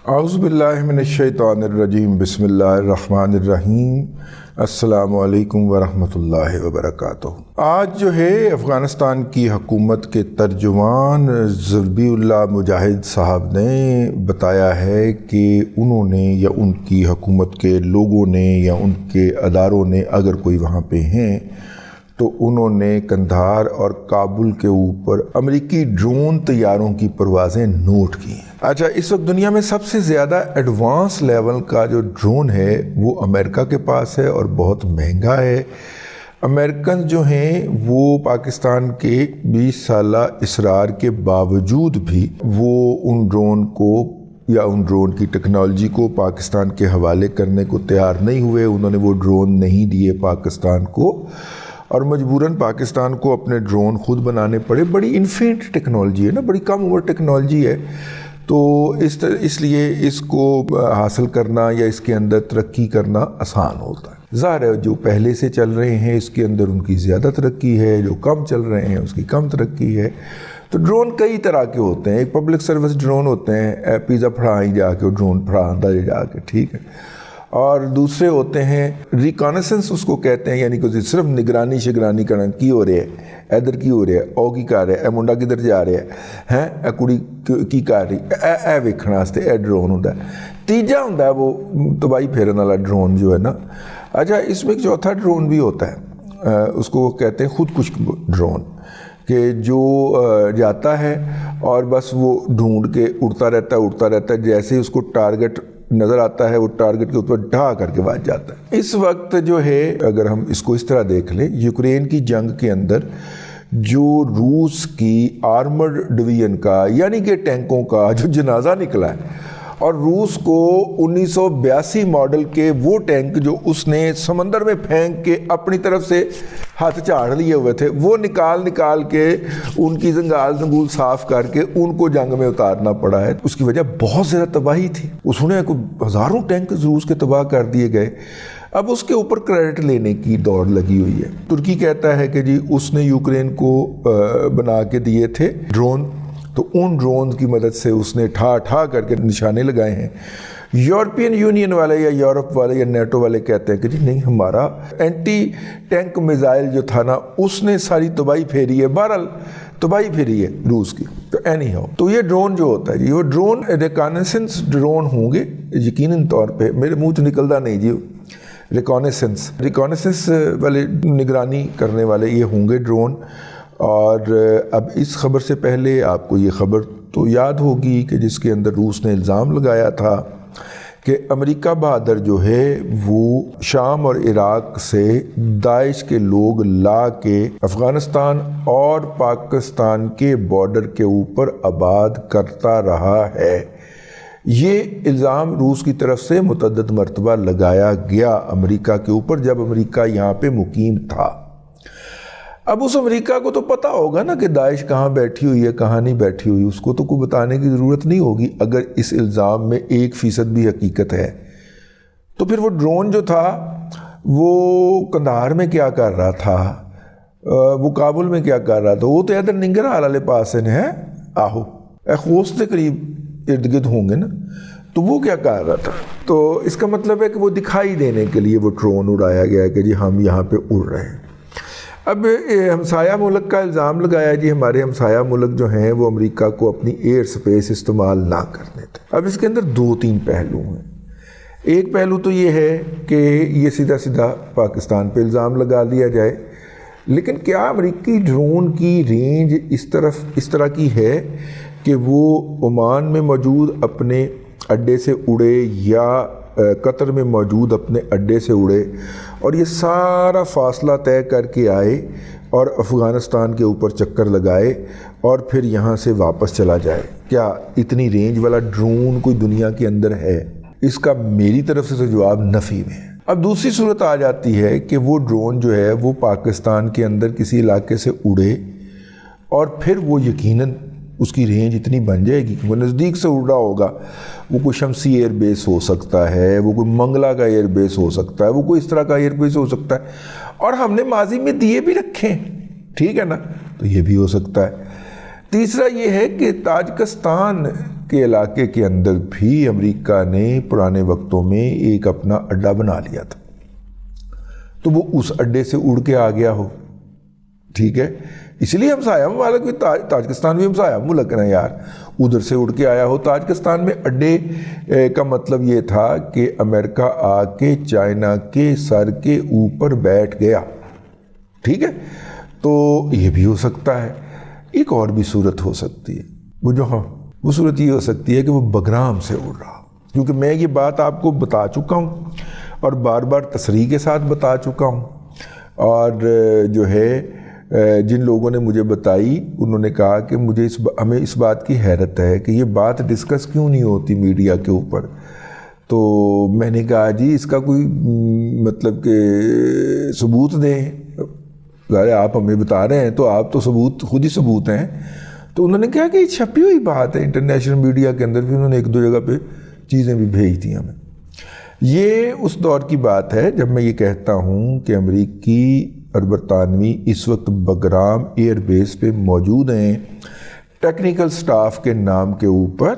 اعوذ باللہ من الشیطان الرجیم بسم اللہ الرحمن الرحیم السلام علیکم ورحمۃ اللہ وبرکاتہ۔ آج جو ہے افغانستان کی حکومت کے ترجمان ذبیح اللہ مجاہد صاحب نے بتایا ہے کہ انہوں نے یا ان کی حکومت کے لوگوں نے یا ان کے اداروں نے اگر کوئی وہاں پہ ہیں تو انہوں نے قندھار اور کابل کے اوپر امریکی ڈرون طیاروں کی پروازیں نوٹ کی ہیں۔ اچھا، اس وقت دنیا میں سب سے زیادہ ایڈوانس لیول کا جو ڈرون ہے وہ امریکہ کے پاس ہے اور بہت مہنگا ہے۔ امریکن جو ہیں وہ پاکستان کے 20 سالہ اصرار کے باوجود بھی وہ ان ڈرون کو یا ان ڈرون کی ٹیکنالوجی کو پاکستان کے حوالے کرنے کو تیار نہیں ہوئے۔ انہوں نے وہ ڈرون نہیں دیے پاکستان کو اور مجبوراً پاکستان کو اپنے ڈرون خود بنانے پڑے۔ بڑی انفینٹ ٹیکنالوجی ہے نا، بڑی کم عمر ٹیکنالوجی ہے، تو اس لیے اس کو حاصل کرنا یا اس کے اندر ترقی کرنا آسان ہوتا ہے۔ ظاہر ہے جو پہلے سے چل رہے ہیں اس کے اندر ان کی زیادہ ترقی ہے، جو کم چل رہے ہیں اس کی کم ترقی ہے۔ تو ڈرون کئی طرح کے ہوتے ہیں۔ ایک پبلک سروس ڈرون ہوتے ہیں، پیزا پھڑائیں جا کے ڈرون پھڑاندہ جا کے، ٹھیک ہے، اور دوسرے ہوتے ہیں ریکانیسنس اس کو کہتے ہیں، یعنی کہ صرف نگرانی شگرانی کرنا، کی ہو رہی ہے ادھر کی ہو رہی ہے، او کی کر رہے اے منڈا کدھر جا رہا ہے اے کڑی کی کر رہی اے ویکھن واسطے اے ڈرون ہوتا ہے۔ تیجا ہوتا ہے وہ تباہی پھیرن والا ڈرون جو ہے نا۔ اچھا، اس میں ایک چوتھا ڈرون بھی ہوتا ہے، اس کو کہتے ہیں خودکش ڈرون، کہ جو جاتا ہے اور بس وہ ڈھونڈ کے اڑتا رہتا ہے، جیسے اس کو ٹارگٹ نظر آتا ہے وہ ٹارگٹ کے اوپر ڈھا کر کے بچ جاتا ہے۔ اس وقت جو ہے اگر ہم اس کو اس طرح دیکھ لیں، یوکرین کی جنگ کے اندر جو روس کی آرمرڈ ڈویژن کا یعنی کہ ٹینکوں کا جو جنازہ نکلا ہے، اور روس کو 1982 ماڈل کے وہ ٹینک جو اس نے سمندر میں پھینک کے اپنی طرف سے ہاتھ چاڑ لیے ہوئے تھے، وہ نکال کے ان کی زنگول صاف کر کے ان کو جنگ میں اتارنا پڑا ہے۔ اس کی وجہ بہت زیادہ تباہی تھی، اس نے ہزاروں ٹینک روس کے تباہ کر دیے گئے۔ اب اس کے اوپر کریڈٹ لینے کی دوڑ لگی ہوئی ہے۔ ترکی کہتا ہے کہ جی اس نے یوکرین کو بنا کے دیے تھے ڈرون، تو ان ڈرون کی مدد سے اس نے ٹھا کر کے نشانے لگائے ہیں۔ یورپین یونین والے یا یورپ والے یا نیٹو والے کہتے ہیں کہ جی نہیں، ہمارا اینٹی ٹینک میزائل جو تھا نا اس نے ساری تباہی پھیری ہے، بہرحال تباہی پھیری ہے روس کی۔ تو اینی ہاؤ، تو یہ ڈرون جو ہوتا ہے جی، وہ ڈرون ریکانیسنس ڈرون ہوں گے یقیناً طور پہ، میرے منہ سے نکلتا نہیں جی، ریکانیسنس والے نگرانی کرنے والے یہ ہوں گے ڈرون۔ اور اب اس خبر سے پہلے آپ کو یہ خبر تو یاد ہوگی کہ جس کے اندر روس نے الزام لگایا تھا کہ امریکہ بہادر جو ہے وہ شام اور عراق سے داعش کے لوگ لا کے افغانستان اور پاکستان کے بارڈر کے اوپر آباد کرتا رہا ہے۔ یہ الزام روس کی طرف سے متعدد مرتبہ لگایا گیا امریکہ کے اوپر جب امریکہ یہاں پہ مقیم تھا۔ اب اس امریکہ کو تو پتہ ہوگا نا کہ داعش کہاں بیٹھی ہوئی ہے کہاں نہیں بیٹھی ہوئی، اس کو تو کوئی بتانے کی ضرورت نہیں ہوگی اگر اس الزام میں 1% بھی حقیقت ہے۔ تو پھر وہ ڈرون جو تھا وہ قندھار میں کیا کر رہا تھا، وہ کابل میں کیا کر رہا تھا، وہ تو ادھر ننگرہار والے پاس ہے آہو اے خوست کے قریب ارد گرد ہوں گے نا، تو وہ کیا کر رہا تھا۔ تو اس کا مطلب ہے کہ وہ دکھائی دینے کے لیے وہ ڈرون اڑایا گیا ہے کہ جی ہم یہاں پہ اڑ رہے ہیں۔ اب ہمسایہ ملک کا الزام لگایا جی ہمارے ہمسایہ ملک جو ہیں وہ امریکہ کو اپنی ایئر سپیس استعمال نہ کرنے دیں۔ اب اس کے اندر 2-3 پہلو ہیں۔ ایک پہلو تو یہ ہے کہ یہ سیدھا پاکستان پہ الزام لگا دیا جائے، لیکن کیا امریکی ڈرون کی رینج اس طرح کی ہے کہ وہ عمان میں موجود اپنے اڈے سے اڑے یا قطر میں موجود اپنے اڈے سے اڑے اور یہ سارا فاصلہ طے کر کے آئے اور افغانستان کے اوپر چکر لگائے اور پھر یہاں سے واپس چلا جائے؟ کیا اتنی رینج والا ڈرون کوئی دنیا کے اندر ہے؟ اس کا میری طرف سے تو جواب نفی میں ہے۔ اب دوسری صورت آ جاتی ہے کہ وہ ڈرون جو ہے وہ پاکستان کے اندر کسی علاقے سے اڑے اور پھر وہ یقیناً اس کی رینج اتنی بن جائے گی کہ وہ نزدیک سے اڑ رہا ہوگا، وہ کوئی شمسی ایئر بیس ہو سکتا ہے، وہ کوئی منگلہ کا ایئر بیس ہو سکتا ہے، وہ کوئی اس طرح کا ایئر بیس ہو سکتا ہے، اور ہم نے ماضی میں دیے بھی رکھے ہیں، ٹھیک ہے نا، تو یہ بھی ہو سکتا ہے۔ تیسرا یہ ہے کہ تاجکستان کے علاقے کے اندر بھی امریکہ نے پرانے وقتوں میں ایک اپنا اڈا بنا لیا تھا، تو وہ اس اڈے سے اڑ کے آ گیا ہو، ٹھیک ہے، اس لیے ہمسایہ ممالک بھی تاجکستان بھی ہمسایہ ملک ہے یار، ادھر سے اڑ کے آیا ہو تاجکستان میں۔ اڈے کا مطلب یہ تھا کہ امریکہ آ کے چائنا کے سر کے اوپر بیٹھ گیا، ٹھیک ہے، تو یہ بھی ہو سکتا ہے۔ ایک اور بھی صورت ہو سکتی ہے، وہ صورت یہ ہو سکتی ہے کہ وہ بگرام سے اڑ رہا، کیونکہ میں یہ بات آپ کو بتا چکا ہوں اور بار بار تصریح کے ساتھ بتا چکا ہوں، اور جو ہے جن لوگوں نے مجھے بتائی انہوں نے کہا کہ ہمیں اس بات کی حیرت ہے کہ یہ بات ڈسکس کیوں نہیں ہوتی میڈیا کے اوپر، تو میں نے کہا جی اس کا کوئی مطلب کہ ثبوت دیں، آپ ہمیں بتا رہے ہیں تو آپ تو خود ہی ثبوت ہیں۔ تو انہوں نے کہا کہ یہ چھپی ہوئی بات ہے انٹرنیشنل میڈیا کے اندر، بھی انہوں نے ایک دو جگہ پہ چیزیں بھی بھیج دی ہمیں۔ یہ اس دور کی بات ہے جب میں یہ کہتا ہوں کہ امریکی اور برطانوی اس وقت بگرام ایئر بیس پہ موجود ہیں ٹیکنیکل سٹاف کے نام کے اوپر،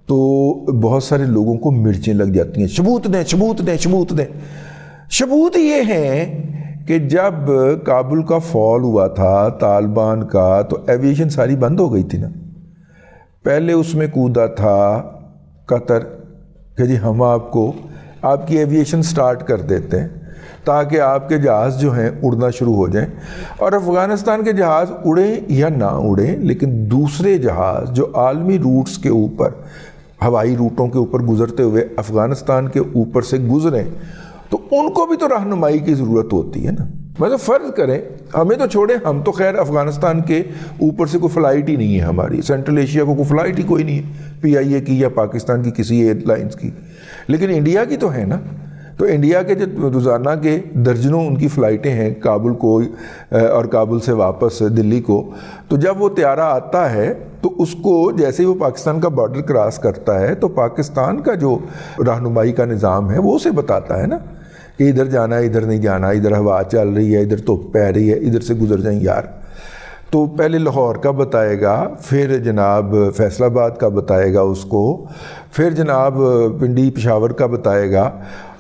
تو بہت سارے لوگوں کو مرچیں لگ جاتی ہیں، ثبوت دیں ثبوت دیں ثبوت دیں۔ ثبوت یہ ہے کہ جب کابل کا فال ہوا تھا طالبان کا، تو ایویشن ساری بند ہو گئی تھی نا، پہلے اس میں کودا تھا قطر کہ جی ہم آپ کی ایویشن سٹارٹ کر دیتے ہیں تاکہ آپ کے جہاز جو ہیں اڑنا شروع ہو جائیں، اور افغانستان کے جہاز اڑیں یا نہ اڑیں لیکن دوسرے جہاز جو عالمی روٹس کے اوپر، ہوائی روٹوں کے اوپر گزرتے ہوئے افغانستان کے اوپر سے گزریں، تو ان کو بھی تو رہنمائی کی ضرورت ہوتی ہے نا۔ مطلب فرض کریں، ہمیں تو چھوڑیں، ہم تو خیر افغانستان کے اوپر سے کوئی فلائٹ ہی نہیں ہے ہماری، سینٹرل ایشیا کو کوئی فلائٹ ہی کوئی نہیں ہے پی آئی اے کی یا پاکستان کی کسی ایئر لائنز کی، لیکن انڈیا کی تو ہے نا۔ تو انڈیا کے جو روزانہ کے درجنوں ان کی فلائٹیں ہیں کابل کو اور کابل سے واپس دلی کو، تو جب وہ طیارہ آتا ہے تو اس کو جیسے ہی وہ پاکستان کا بارڈر کراس کرتا ہے تو پاکستان کا جو رہنمائی کا نظام ہے وہ اسے بتاتا ہے نا کہ ادھر جانا ہے ادھر نہیں جانا، ادھر ہوا چل رہی ہے ادھر توپ پہ رہی ہے ادھر سے گزر جائیں یار۔ تو پہلے لاہور کا بتائے گا، پھر جناب فیصل آباد کا بتائے گا اس کو، پھر جناب پنڈی پشاور کا بتائے گا،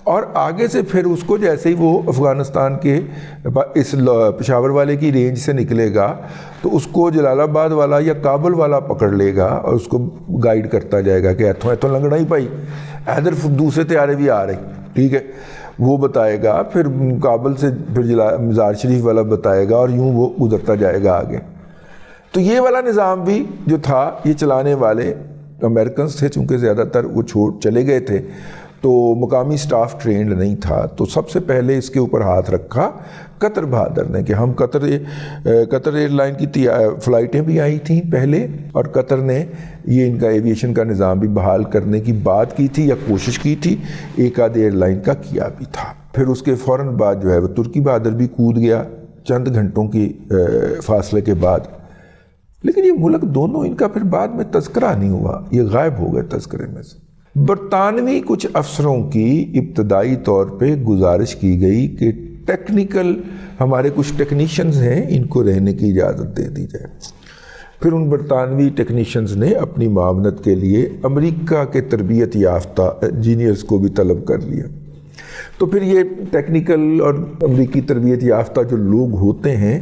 اور آگے سے پھر اس کو جیسے ہی وہ افغانستان کے اس پشاور والے کی رینج سے نکلے گا تو اس کو جلال آباد والا یا کابل والا پکڑ لے گا اور اس کو گائیڈ کرتا جائے گا کہ ایتھوں لنگڑا ہی پائی، ادھر دوسرے طیارے بھی آ رہے، ٹھیک ہے، وہ بتائے گا، پھر کابل سے پھر مزار شریف والا بتائے گا، اور یوں وہ گزرتا جائے گا آگے۔ تو یہ والا نظام بھی جو تھا یہ چلانے والے امریکنز تھے، چونکہ زیادہ تر وہ چلے گئے تھے تو مقامی سٹاف ٹرینڈ نہیں تھا، تو سب سے پہلے اس کے اوپر ہاتھ رکھا قطر بہادر نے کہ ہم قطر ایئر لائن کی فلائٹیں بھی آئی تھیں پہلے، اور قطر نے یہ ان کا ایویشن کا نظام بھی بحال کرنے کی بات کی تھی یا کوشش کی تھی، ایک آدھ ایئر لائن کا کیا بھی تھا۔ پھر اس کے فوراً بعد جو ہے وہ ترکی بہادر بھی کود گیا چند گھنٹوں کی فاصلے کے بعد، لیکن یہ ملک دونوں ان کا پھر بعد میں تذکرہ نہیں ہوا، یہ غائب ہو گئے تذکرے میں سے۔ برطانوی کچھ افسروں کی ابتدائی طور پہ گزارش کی گئی کہ ٹیکنیکل ہمارے کچھ ٹیکنیشنز ہیں ان کو رہنے کی اجازت دے دی جائے۔ پھر ان برطانوی ٹیکنیشنز نے اپنی معاونت کے لیے امریکہ کے تربیت یافتہ انجینئرز کو بھی طلب کر لیا۔ تو پھر یہ ٹیکنیکل اور امریکی تربیت یافتہ جو لوگ ہوتے ہیں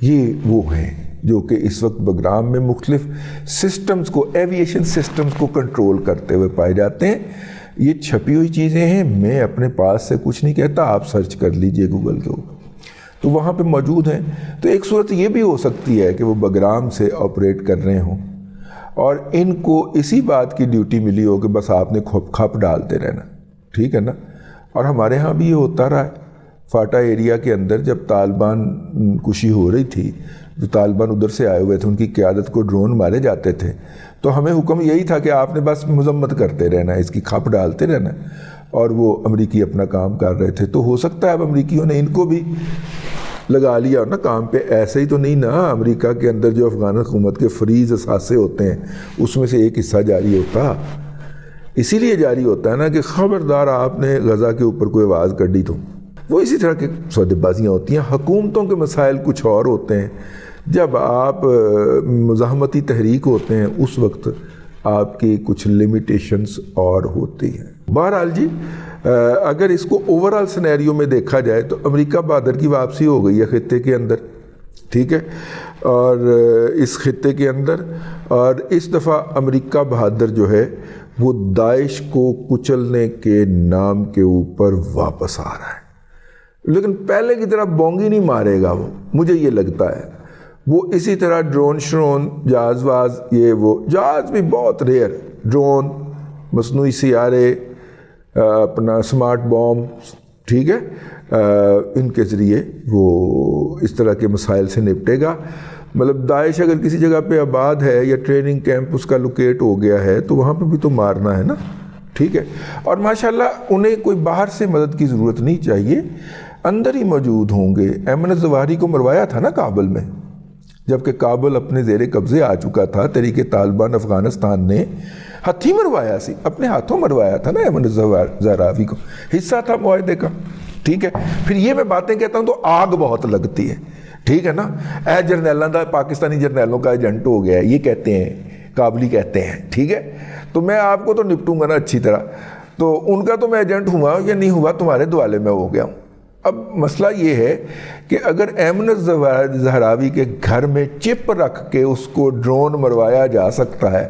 یہ وہ ہیں جو کہ اس وقت بگرام میں مختلف سسٹمز کو، ایویشن سسٹمز کو کنٹرول کرتے ہوئے پائے جاتے ہیں۔ یہ چھپی ہوئی چیزیں ہیں، میں اپنے پاس سے کچھ نہیں کہتا، آپ سرچ کر لیجئے گوگل کے اوپر، تو وہاں پہ موجود ہیں۔ تو ایک صورت یہ بھی ہو سکتی ہے کہ وہ بگرام سے آپریٹ کر رہے ہوں اور ان کو اسی بات کی ڈیوٹی ملی ہو کہ بس آپ نے کھپ ڈالتے رہنا، ٹھیک ہے نا۔ اور ہمارے ہاں بھی یہ ہوتا رہا ہے، فاٹا ایریا کے اندر جب طالبان کشی ہو رہی تھی، جو طالبان ادھر سے آئے ہوئے تھے ان کی قیادت کو ڈرون مارے جاتے تھے، تو ہمیں حکم یہی تھا کہ آپ نے بس مذمت کرتے رہنا ہے، اس کی کھپ ڈالتے رہنا ہے، اور وہ امریکی اپنا کام کر رہے تھے۔ تو ہو سکتا ہے اب امریکیوں نے ان کو بھی لگا لیا نا کام پہ، ایسے ہی تو نہیں نا۔ امریکہ کے اندر جو افغان حکومت کے فریز اثاثے ہوتے ہیں اس میں سے ایک حصہ جاری ہوتا، اسی لیے جاری ہوتا ہے نا کہ خبردار آپ نے غزہ کے اوپر کوئی آواز کر دی تو وہ اسی طرح کے سودے بازیاں ہوتی ہیں۔ حکومتوں کے مسائل کچھ اور ہوتے ہیں، جب آپ مزاحمتی تحریک ہوتے ہیں اس وقت آپ کی کچھ لمیٹیشنز اور ہوتی ہیں۔ بہرحال جی اگر اس کو اوورال سینیریو میں دیکھا جائے تو امریکہ بہادر کی واپسی ہو گئی ہے خطے کے اندر، ٹھیک ہے، اور اس خطے کے اندر، اور اس دفعہ امریکہ بہادر جو ہے وہ داعش کو کچلنے کے نام کے اوپر واپس آ رہا ہے، لیکن پہلے کی طرح بونگی نہیں مارے گا وہ، مجھے یہ لگتا ہے۔ وہ اسی طرح ڈرون شرون، جہاز واز، یہ وہ جہاز بھی بہت ریئر، ڈرون، مصنوعی سیارے، اپنا سمارٹ بوم، ٹھیک ہے، ان کے ذریعے وہ اس طرح کے مسائل سے نپٹے گا۔ مطلب داعش اگر کسی جگہ پہ آباد ہے یا ٹریننگ کیمپ اس کا لوکیٹ ہو گیا ہے تو وہاں پہ بھی تو مارنا ہے نا، ٹھیک ہے۔ اور ماشاءاللہ انہیں کوئی باہر سے مدد کی ضرورت نہیں چاہیے، اندر ہی موجود ہوں گے۔ ایمن الظواہری کو مروایا تھا نا کابل میں، جبکہ کابل اپنے زیر قبضے آ چکا تھا، تحریک طالبان افغانستان نے ہتھی مروایا سی، اپنے ہاتھوں مروایا تھا نا ایمن الظواہری کو، حصہ تھا معاہدے کا، ٹھیک ہے۔ پھر یہ میں باتیں کہتا ہوں تو آگ بہت لگتی ہے، ٹھیک ہے نا۔ اے جرنیلاں دا پاکستانی جرنیلوں کا ایجنٹ ہو گیا ہے، یہ کہتے ہیں، کابلی کہتے ہیں، ٹھیک ہے۔ تو میں آپ کو تو نپٹوں گا نا اچھی طرح، تو ان کا تو میں ایجنٹ ہوا یا نہیں ہوا تمہارے دوالے میں ہو گیا ہوں۔ اب مسئلہ یہ ہے کہ اگر ایمن الظواہری کے گھر میں چپ رکھ کے اس کو ڈرون مروایا جا سکتا ہے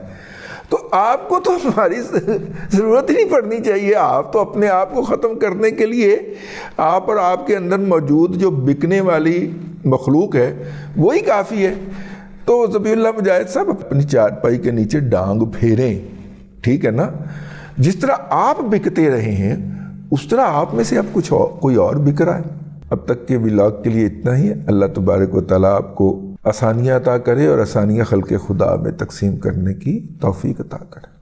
تو آپ کو تو ہماری ضرورت ہی نہیں پڑنی چاہیے۔ آپ تو اپنے آپ کو ختم کرنے کے لیے آپ اور آپ کے اندر موجود جو بکنے والی مخلوق ہے وہی کافی ہے۔ تو ذبیح اللہ مجاہد صاحب اپنی چارپائی کے نیچے ڈانگ پھیریں، ٹھیک ہے نا۔ جس طرح آپ بکتے رہے ہیں اس طرح آپ میں سے اب کچھ اور کوئی اور بک رہا ہے۔ اب تک کے ولاگ کے لیے اتنا ہی ہے۔ اللہ تبارک و تعالیٰ آپ کو آسانیاں عطا کرے اور آسانیاں خلق خدا میں تقسیم کرنے کی توفیق عطا کرے۔